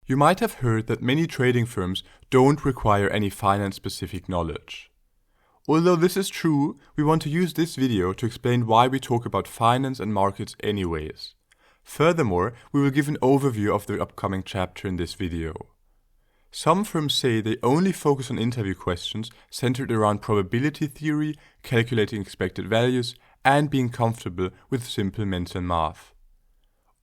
You might have heard that many trading firms don't require any finance-specific knowledge. Although this is true, we want to use this video to explain why we talk about finance and markets anyways. Furthermore, we will give an overview of the upcoming chapter in this video. Some firms say they only focus on interview questions centered around probability theory, calculating expected values, and being comfortable with simple mental math.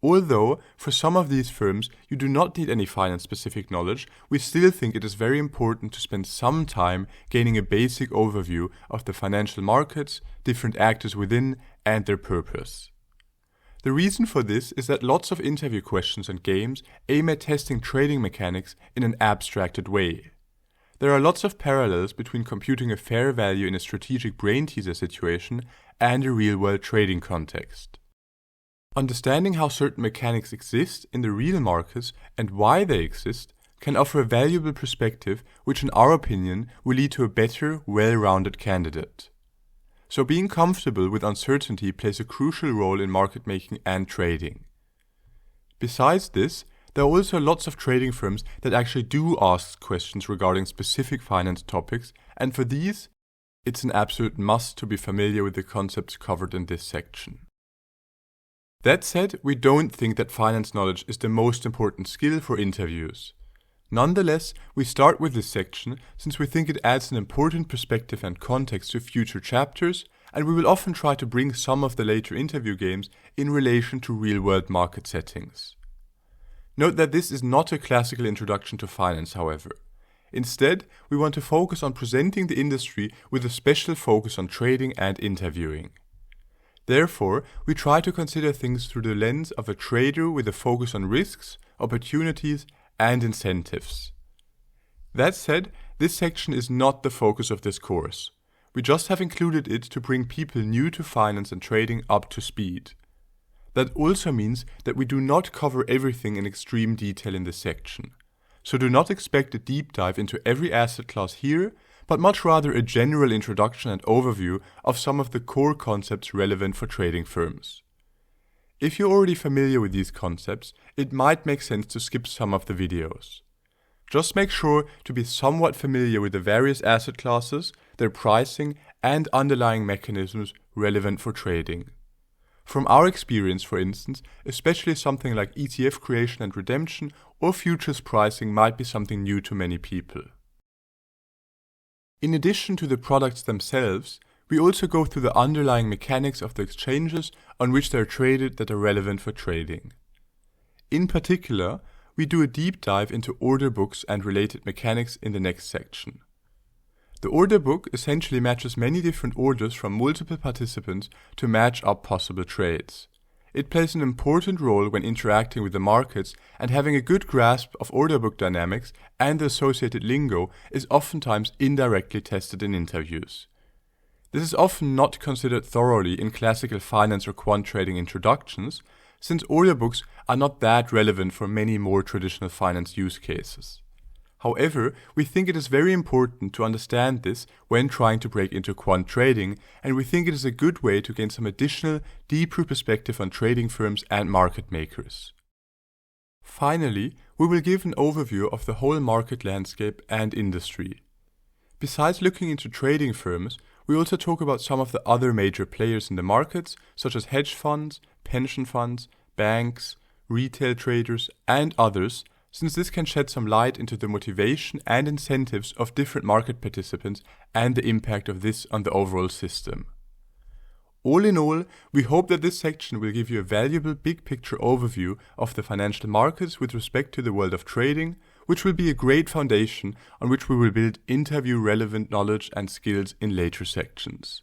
Although, for some of these firms, you do not need any finance-specific knowledge, we still think it is very important to spend some time gaining a basic overview of the financial markets, different actors within, and their purpose. The reason for this is that lots of interview questions and games aim at testing trading mechanics in an abstracted way. There are lots of parallels between computing a fair value in a strategic brain teaser situation and a real-world trading context. Understanding how certain mechanics exist in the real markets and why they exist can offer a valuable perspective which in our opinion will lead to a better, well-rounded candidate. So being comfortable with uncertainty plays a crucial role in market making and trading. Besides this, there are also lots of trading firms that actually do ask questions regarding specific finance topics, and for these, it's an absolute must to be familiar with the concepts covered in this section. That said, we don't think that finance knowledge is the most important skill for interviews. Nonetheless, we start with this section since we think it adds an important perspective and context to future chapters, and we will often try to bring some of the later interview games in relation to real-world market settings. Note that this is not a classical introduction to finance, however. Instead, we want to focus on presenting the industry with a special focus on trading and interviewing. Therefore, we try to consider things through the lens of a trader with a focus on risks, opportunities, and incentives. That said, this section is not the focus of this course. We just have included it to bring people new to finance and trading up to speed. That also means that we do not cover everything in extreme detail in this section. So do not expect a deep dive into every asset class here, but much rather a general introduction and overview of some of the core concepts relevant for trading firms. If you're already familiar with these concepts, it might make sense to skip some of the videos. Just make sure to be somewhat familiar with the various asset classes, their pricing, and underlying mechanisms relevant for trading. From our experience, for instance, especially something like ETF creation and redemption or futures pricing might be something new to many people. In addition to the products themselves, we also go through the underlying mechanics of the exchanges on which they are traded that are relevant for trading. In particular, we do a deep dive into order books and related mechanics in the next section. The order book essentially matches many different orders from multiple participants to match up possible trades. It plays an important role when interacting with the markets, and having a good grasp of order book dynamics and the associated lingo is oftentimes indirectly tested in interviews. This is often not considered thoroughly in classical finance or quant trading introductions, since order books are not that relevant for many more traditional finance use cases. However, we think it is very important to understand this when trying to break into quant trading, and we think it is a good way to gain some additional, deeper perspective on trading firms and market makers. Finally, we will give an overview of the whole market landscape and industry. Besides looking into trading firms, we also talk about some of the other major players in the markets, such as hedge funds, pension funds, banks, retail traders, and others, since this can shed some light into the motivation and incentives of different market participants and the impact of this on the overall system. All in all, we hope that this section will give you a valuable big picture overview of the financial markets with respect to the world of trading, which will be a great foundation on which we will build interview relevant knowledge and skills in later sections.